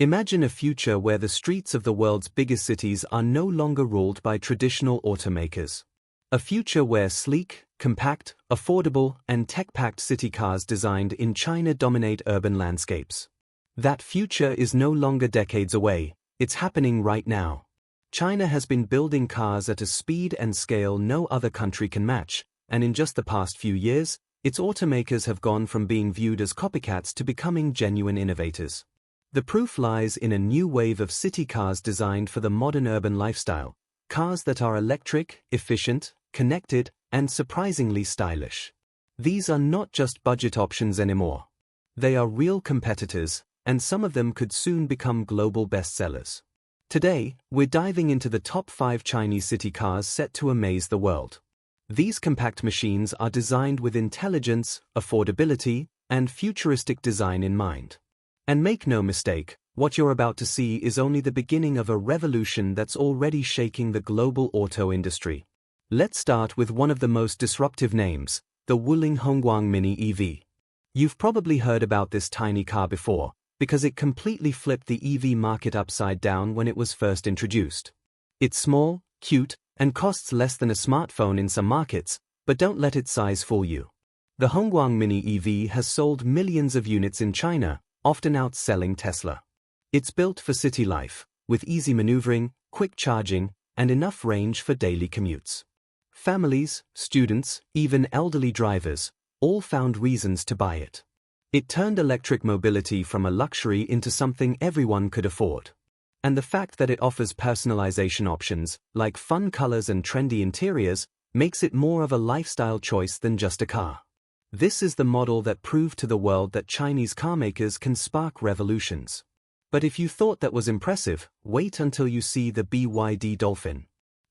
Imagine a future where the streets of the world's biggest cities are no longer ruled by traditional automakers. A future where sleek, compact, affordable, and tech-packed city cars designed in China dominate urban landscapes. That future is no longer decades away, it's happening right now. China has been building cars at a speed and scale no other country can match, and in just the past few years, its automakers have gone from being viewed as copycats to becoming genuine innovators. The proof lies in a new wave of city cars designed for the modern urban lifestyle, cars that are electric, efficient, connected, and surprisingly stylish. These are not just budget options anymore. They are real competitors, and some of them could soon become global bestsellers. Today, we're diving into the top 5 Chinese city cars set to amaze the world. These compact machines are designed with intelligence, affordability, and futuristic design in mind. And make no mistake, what you're about to see is only the beginning of a revolution that's already shaking the global auto industry. Let's start with one of the most disruptive names, the Wuling Hongguang Mini EV. You've probably heard about this tiny car before, because it completely flipped the EV market upside down when it was first introduced. It's small, cute, and costs less than a smartphone in some markets, but don't let its size fool you. The Hongguang Mini EV has sold millions of units in China, often outselling Tesla. It's built for city life, with easy maneuvering, quick charging, and enough range for daily commutes. Families, students, even elderly drivers, all found reasons to buy it. It turned electric mobility from a luxury into something everyone could afford. And the fact that it offers personalization options, like fun colors and trendy interiors, makes it more of a lifestyle choice than just a car. This is the model that proved to the world that Chinese carmakers can spark revolutions. But if you thought that was impressive, wait until you see the BYD Dolphin.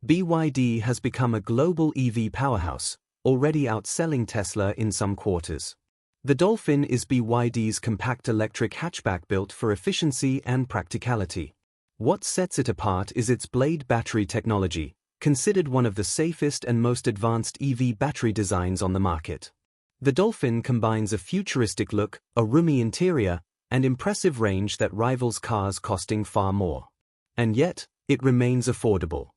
BYD has become a global EV powerhouse, already outselling Tesla in some quarters. The Dolphin is BYD's compact electric hatchback built for efficiency and practicality. What sets it apart is its blade battery technology, considered one of the safest and most advanced EV battery designs on the market. The Dolphin combines a futuristic look, a roomy interior, and impressive range that rivals cars costing far more. And yet, it remains affordable.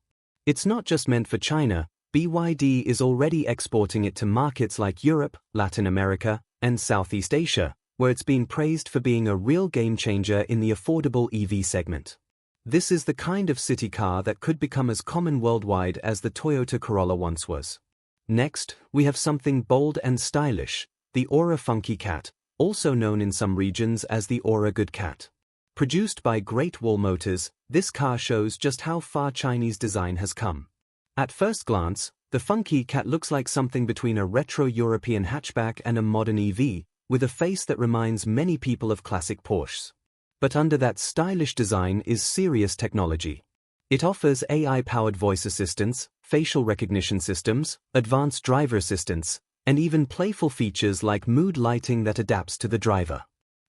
It's not just meant for China. BYD is already exporting it to markets like Europe, Latin America, and Southeast Asia, where it's been praised for being a real game-changer in the affordable EV segment. This is the kind of city car that could become as common worldwide as the Toyota Corolla once was. Next, we have something bold and stylish, the Ora Funky Cat, also known in some regions as the Ora Good Cat. Produced by Great Wall Motors, this car shows just how far Chinese design has come. At first glance, the Funky Cat looks like something between a retro European hatchback and a modern EV, with a face that reminds many people of classic Porsches. But under that stylish design is serious technology. It offers AI-powered voice assistance, facial recognition systems, advanced driver assistance, and even playful features like mood lighting that adapts to the driver.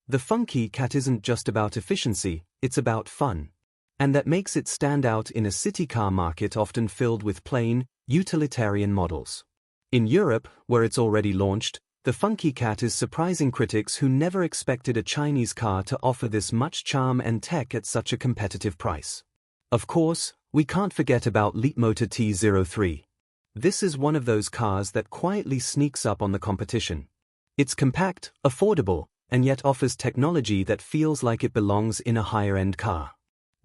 The Funky Cat isn't just about efficiency, it's about fun. And that makes it stand out in a city car market often filled with plain, utilitarian models. In Europe, where it's already launched, the Funky Cat is surprising critics who never expected a Chinese car to offer this much charm and tech at such a competitive price. Of course, we can't forget about Leapmotor T03. This is one of those cars that quietly sneaks up on the competition. It's compact, affordable, and yet offers technology that feels like it belongs in a higher-end car.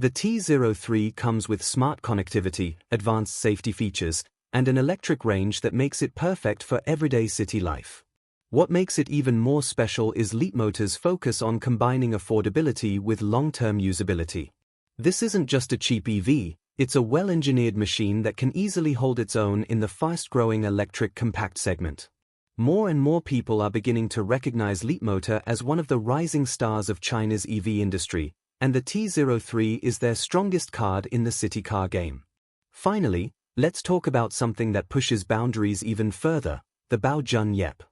The T03 comes with smart connectivity, advanced safety features, and an electric range that makes it perfect for everyday city life. What makes it even more special is Leapmotor's focus on combining affordability with long-term usability. This isn't just a cheap EV, it's a well-engineered machine that can easily hold its own in the fast-growing electric compact segment. More and more people are beginning to recognize Leapmotor as one of the rising stars of China's EV industry, and the T03 is their strongest card in the city car game. Finally, let's talk about something that pushes boundaries even further, the Baojun Yep.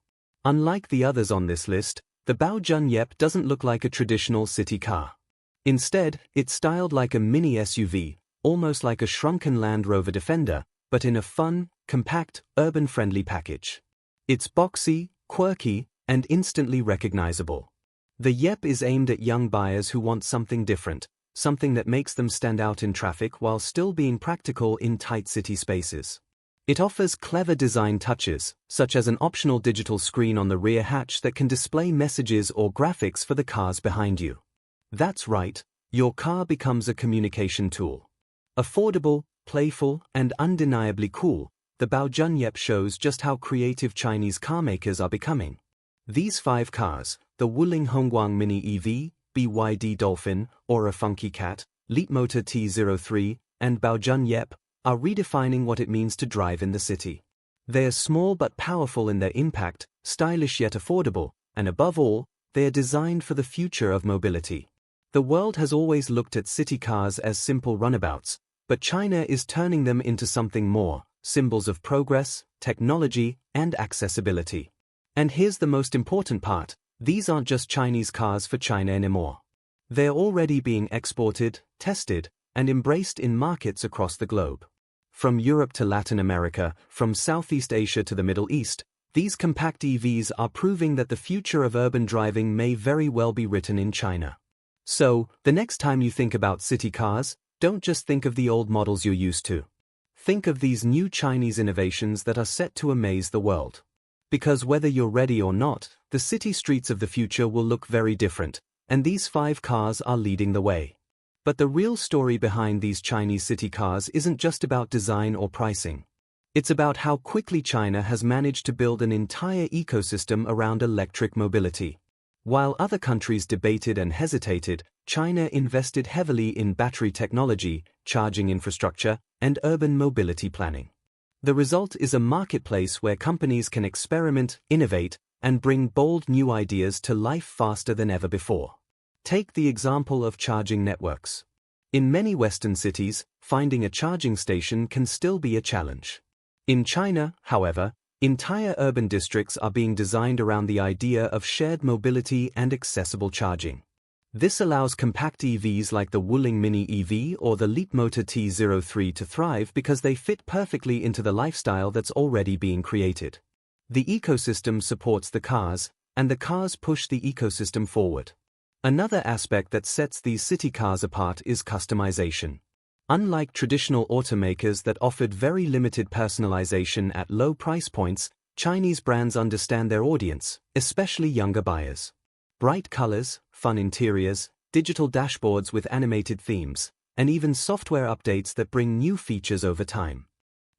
Unlike the others on this list, the Baojun Yep doesn't look like a traditional city car. Instead, it's styled like a mini SUV, almost like a shrunken Land Rover Defender, but in a fun, compact, urban-friendly package. It's boxy, quirky, and instantly recognizable. The Yep is aimed at young buyers who want something different, something that makes them stand out in traffic while still being practical in tight city spaces. It offers clever design touches, such as an optional digital screen on the rear hatch that can display messages or graphics for the cars behind you. That's right, your car becomes a communication tool. Affordable, playful, and undeniably cool, the Baojun Yep shows just how creative Chinese carmakers are becoming. These 5 cars, the Wuling Hongguang Mini EV, BYD Dolphin, Ora Funky Cat, Leapmotor T03, and Baojun Yep, are redefining what it means to drive in the city. They are small but powerful in their impact, stylish yet affordable, and above all, they are designed for the future of mobility. The world has always looked at city cars as simple runabouts, but China is turning them into something more, symbols of progress, technology, and accessibility. And here's the most important part, these aren't just Chinese cars for China anymore. They're already being exported, tested, and embraced in markets across the globe. From Europe to Latin America, from Southeast Asia to the Middle East, these compact EVs are proving that the future of urban driving may very well be written in China. So, the next time you think about city cars, don't just think of the old models you're used to. Think of these new Chinese innovations that are set to amaze the world. Because whether you're ready or not, the city streets of the future will look very different, and these 5 cars are leading the way. But the real story behind these Chinese city cars isn't just about design or pricing. It's about how quickly China has managed to build an entire ecosystem around electric mobility. While other countries debated and hesitated, China invested heavily in battery technology, charging infrastructure, and urban mobility planning. The result is a marketplace where companies can experiment, innovate, and bring bold new ideas to life faster than ever before. Take the example of charging networks. In many Western cities, finding a charging station can still be a challenge. In China, however, entire urban districts are being designed around the idea of shared mobility and accessible charging. This allows compact EVs like the Wuling Mini EV or the Leapmotor T03 to thrive because they fit perfectly into the lifestyle that's already being created. The ecosystem supports the cars, and the cars push the ecosystem forward. Another aspect that sets these city cars apart is customization. Unlike traditional automakers that offered very limited personalization at low price points, Chinese brands understand their audience, especially younger buyers. Bright colors, fun interiors, digital dashboards with animated themes, and even software updates that bring new features over time.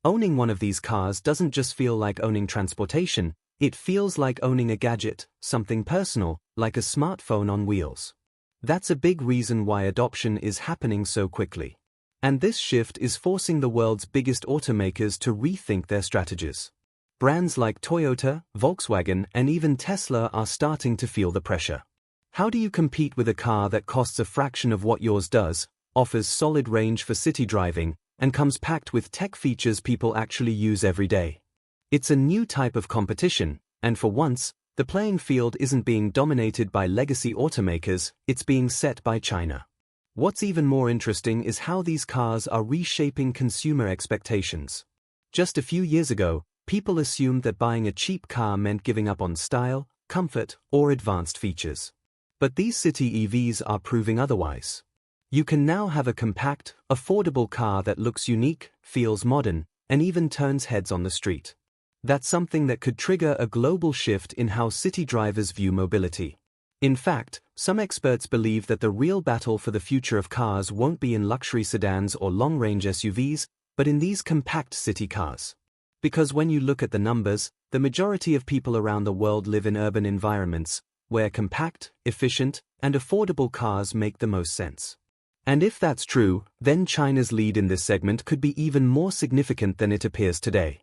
Owning one of these cars doesn't just feel like owning transportation, it feels like owning a gadget, something personal, like a smartphone on wheels. That's a big reason why adoption is happening so quickly. And this shift is forcing the world's biggest automakers to rethink their strategies. Brands like Toyota, Volkswagen, and even Tesla are starting to feel the pressure. How do you compete with a car that costs a fraction of what yours does, offers solid range for city driving, and comes packed with tech features people actually use every day? It's a new type of competition, and for once, the playing field isn't being dominated by legacy automakers, it's being set by China. What's even more interesting is how these cars are reshaping consumer expectations. Just a few years ago, people assumed that buying a cheap car meant giving up on style, comfort, or advanced features. But these city EVs are proving otherwise. You can now have a compact, affordable car that looks unique, feels modern, and even turns heads on the street. That's something that could trigger a global shift in how city drivers view mobility. In fact, some experts believe that the real battle for the future of cars won't be in luxury sedans or long-range SUVs, but in these compact city cars. Because when you look at the numbers, the majority of people around the world live in urban environments, where compact, efficient, and affordable cars make the most sense. And if that's true, then China's lead in this segment could be even more significant than it appears today.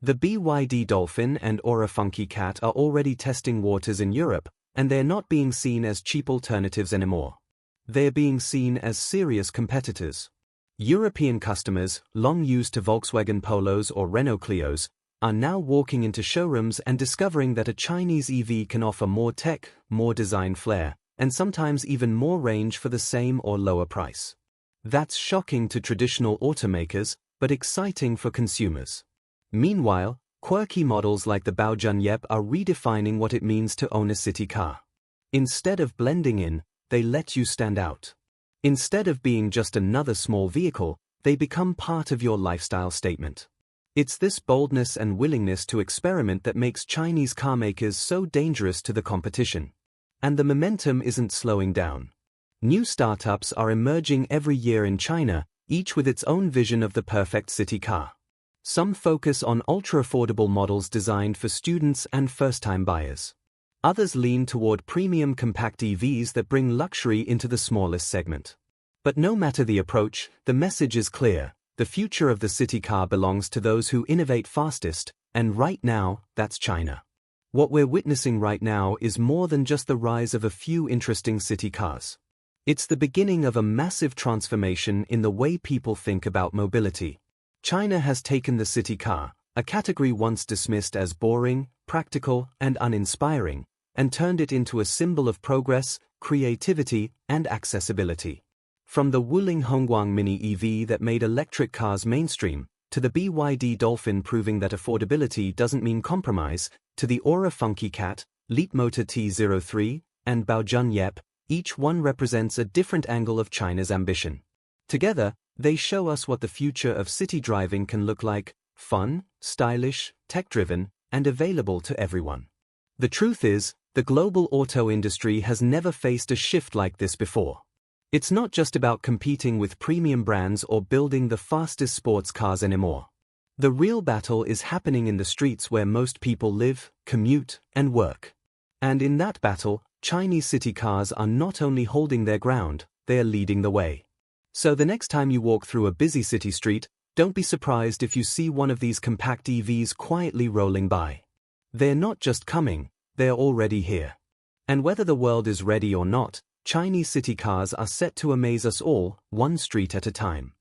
The BYD Dolphin and Ora Funky Cat are already testing waters in Europe, and they're not being seen as cheap alternatives anymore. They're being seen as serious competitors. European customers, long used to Volkswagen Polos or Renault Clios, are now walking into showrooms and discovering that a Chinese EV can offer more tech, more design flair, and sometimes even more range for the same or lower price. That's shocking to traditional automakers, but exciting for consumers. Meanwhile, quirky models like the Baojun Yep are redefining what it means to own a city car. Instead of blending in, they let you stand out. Instead of being just another small vehicle, they become part of your lifestyle statement. It's this boldness and willingness to experiment that makes Chinese carmakers so dangerous to the competition. And the momentum isn't slowing down. New startups are emerging every year in China, each with its own vision of the perfect city car. Some focus on ultra-affordable models designed for students and first-time buyers. Others lean toward premium compact EVs that bring luxury into the smallest segment. But no matter the approach, the message is clear: the future of the city car belongs to those who innovate fastest, and right now, that's China. What we're witnessing right now is more than just the rise of a few interesting city cars. It's the beginning of a massive transformation in the way people think about mobility. China has taken the city car, a category once dismissed as boring, practical, and uninspiring, and turned it into a symbol of progress, creativity, and accessibility. From the Wuling Hongguang Mini EV that made electric cars mainstream, to the BYD Dolphin proving that affordability doesn't mean compromise, to the Ora Funky Cat, Leapmotor T03, and Baojun Yep, each one represents a different angle of China's ambition. Together, they show us what the future of city driving can look like: fun, stylish, tech-driven, and available to everyone. The truth is, the global auto industry has never faced a shift like this before. It's not just about competing with premium brands or building the fastest sports cars anymore. The real battle is happening in the streets where most people live, commute, and work. And in that battle, Chinese city cars are not only holding their ground, they are leading the way. So the next time you walk through a busy city street, don't be surprised if you see one of these compact EVs quietly rolling by. They're not just coming, they're already here. And whether the world is ready or not, Chinese city cars are set to amaze us all, one street at a time.